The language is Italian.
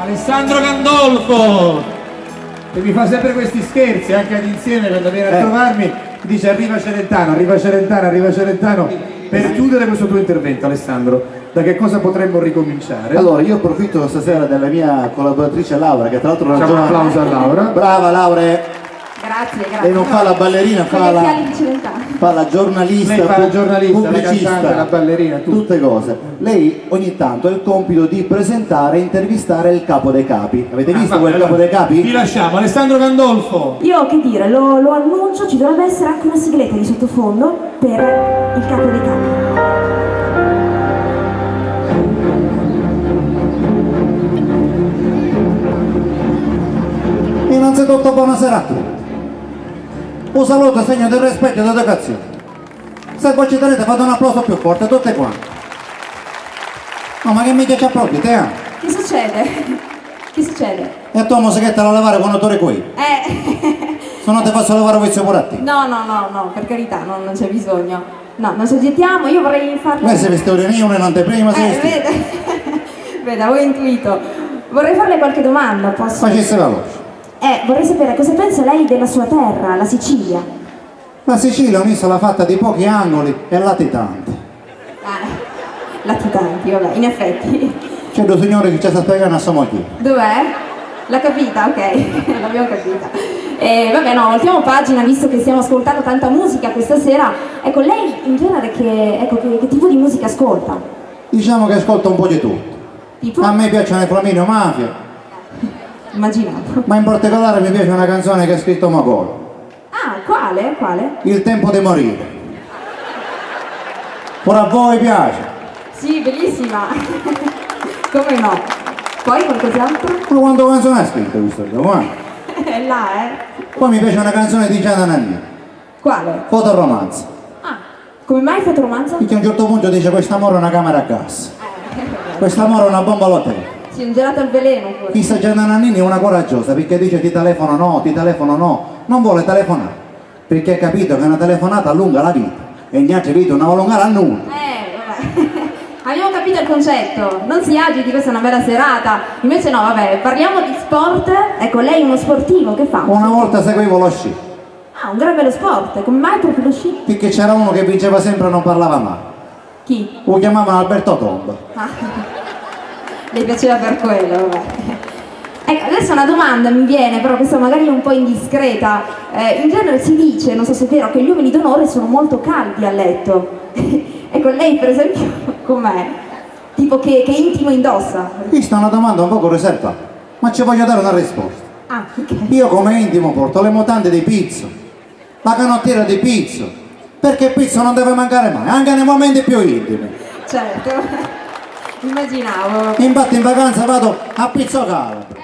Alessandro Gandolfo, che mi fa sempre questi scherzi anche ad insieme quando viene a trovarmi, dice arriva Celentano, arriva Celentano, arriva Celentano. Per chiudere questo tuo intervento, Alessandro, da che cosa potremmo ricominciare? Allora, io approfitto stasera della mia collaboratrice Laura, che tra l'altro facciamo un applauso a Laura. Brava Laura. Grazie. Lei non fa la ballerina, fa la giornalista, lei fa la giornalista, pubblicista, la cantante, la ballerina, tutte cose. Lei ogni tanto ha il compito di presentare e intervistare il capo dei capi. Avete visto quel capo dei capi? Vi lasciamo, Alessandro Gandolfo. Io che dire, lo annuncio, ci dovrebbe essere anche una sigletta di sottofondo per il capo dei capi. Innanzitutto buonasera a tutti. Un saluto segno del rispetto e dell'educazione. Se voi ci tenete fate un applauso più forte tutti quanti. No, ma che mica ci applaudi te? Che succede? Che succede? E tu musichetta da lavare quando tu eri qui? Se no ti faccio lavare voi pure a te. No, per carità, non c'è bisogno. No, non ci agitiamo, io vorrei farle... Lei si veste ora in un'anteprima, si veste. Vede, veda, ho intuito. Vorrei farle qualche domanda, posso? Facesse veloce. Vorrei sapere cosa pensa lei della sua terra, la Sicilia. La Sicilia è un'isola fatta di pochi angoli e latitanti. Latitanti, vabbè, in effetti. C'è due signori che ci sta spiegando a Samogli. Dov'è? L'ha capita? Ok, l'abbiamo capita. Vabbè, no, voltiamo pagina, visto che stiamo ascoltando tanta musica questa sera. Ecco, lei in genere che tipo di musica ascolta? Diciamo che ascolta un po' di tutto. Tipo? A me piacciono i Flaminio Mafia. Immaginavo. Ma in particolare mi piace una canzone che ha scritto Magolo. Ah, quale? Quale? Il tempo di morire. Ora a voi piace? Sì, bellissima. Come no? Poi qualcos'altro? Ma quante canzoni ha scritto questo? È là, Poi mi piace una canzone di Gianna Nannini. Quale? Fotoromanzo. Ah, come mai fotoromanzo? Perché a un certo punto dice quest'amore è una camera a gas. Quest'amore è una bomba all'hotel. Sì, un gelato al veleno forse. Chissà, Gianna Nannini è una coraggiosa perché dice ti telefono no, non vuole telefonare perché ha capito che una telefonata allunga la vita e gli altri vita non vuole allungare a nulla. Vabbè. Abbiamo capito il concetto, non si agiti, questa è una bella serata. Invece no, vabbè, parliamo di sport. Ecco, lei è uno sportivo, che fa? Una volta seguivo lo sci. Ah, un gran bello sport, come mai proprio lo sci? Perché c'era uno che vinceva sempre e non parlava mai. Chi? Lo chiamavano Alberto Tomba. Le piaceva per quello, vabbè. Ecco, adesso una domanda mi viene, però questa magari è un po' indiscreta. In genere si dice, non so se è vero, che gli uomini d'onore sono molto caldi a letto. Ecco, lei per esempio com'è? Tipo che intimo indossa? Questa è una domanda un poco riservata, ma ci voglio dare una risposta. Ah, ok. Io come intimo porto le mutande di pizzo, la canottiera di pizzo, perché il pizzo non deve mancare mai, anche nei momenti più intimi. Certo, immaginavo. Infatti in vacanza vado a Pizzo Calabro.